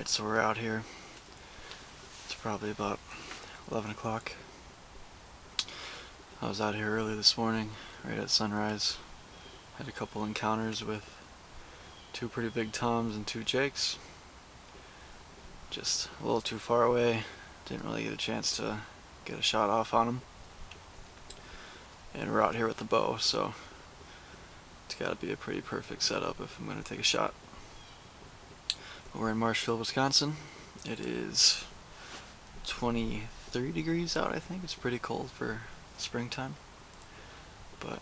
Alright, so we're out here. It's probably about 11 o'clock. I was out here early this morning, right at sunrise. Had a couple encounters with two pretty big toms and two jakes. Just a little too far away. Didn't really get a chance to get a shot off on them. And we're out here with the bow, so it's got to be a pretty perfect setup if I'm going to take a shot. We're in Marshfield, Wisconsin. It is 23 degrees out, I think. It's pretty cold for springtime. But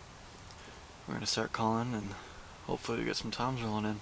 we're going to start calling and hopefully we get some toms rolling in.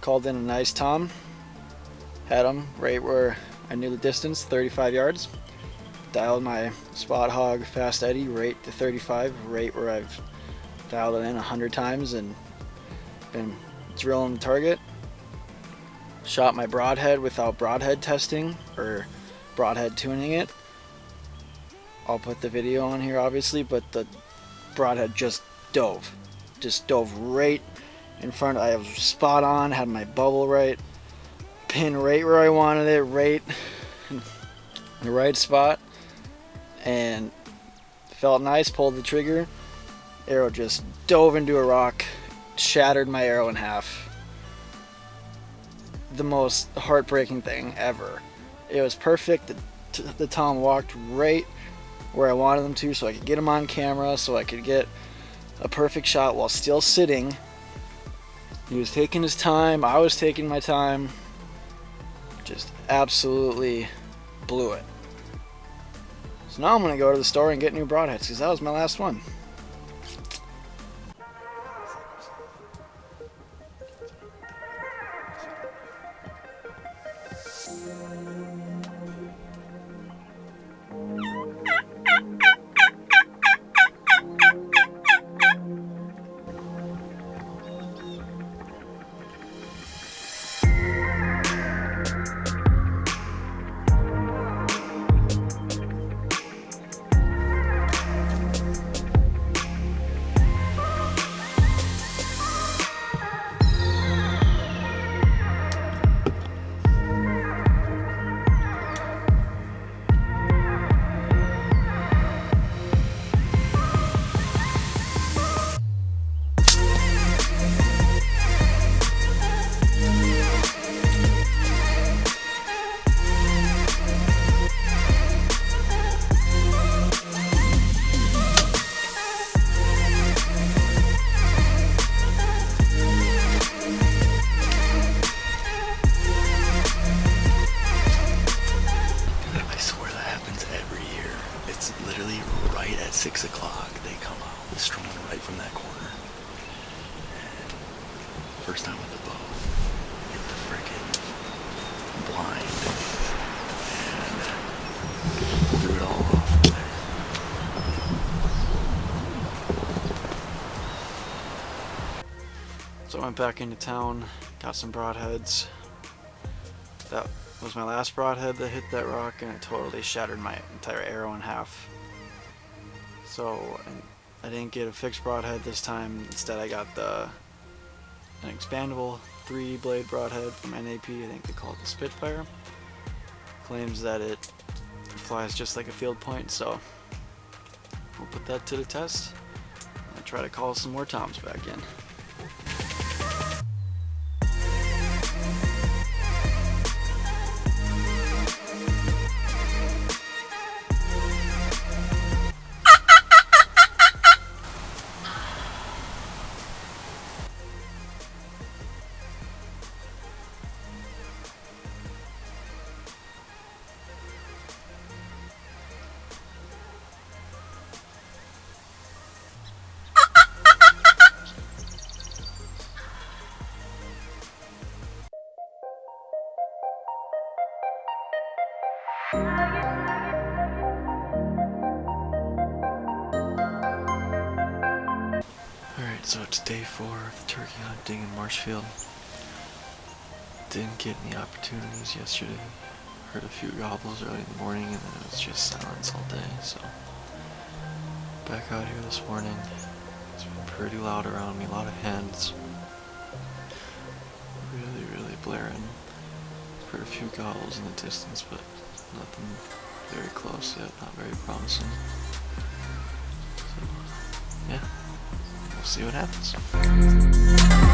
Called in a nice tom, had him right where I knew the distance, 35 yards. Dialed my spot hog fast eddy right to 35, right where I've dialed it in 100 times and been drilling the target. Shot my broadhead without broadhead testing or broadhead tuning it. I'll put the video on here obviously, but the broadhead just dove right in front. I was spot on, had my bubble right, pin right where I wanted it, right in the right spot, and felt nice. Pulled the trigger, arrow just dove into a rock, shattered my arrow in half. The most heartbreaking thing ever. It was perfect. The tom walked right where I wanted them to, so I could get him on camera, so I could get a perfect shot while still sitting. He was taking his time, I was taking my time. Just absolutely blew it. So now I'm gonna go to the store and get new broadheads because that was my last one. Literally right at 6 o'clock they come out strolling right from that corner. And first time with the bow, hit the frickin' blind and threw it all off there. So I went back into town, got some broadheads. That was my last broadhead that hit that rock, and it totally shattered my entire arrow in half. So I didn't get a fixed broadhead this time. Instead, I got an expandable 3-blade broadhead from NAP. I think they call it the Spitfire. Claims that it flies just like a field point, so we'll put that to the test. I'll try to call some more toms back in. Alright, so it's day 4 of turkey hunting in Marshfield. Didn't get any opportunities yesterday. Heard a few gobbles early in the morning and then it was just silence all day, so back out here this morning. It's been pretty loud around me, a lot of hens. Really blaring. Heard a few gobbles in the distance, but nothing very close yet, not very promising. So, yeah, we'll see what happens.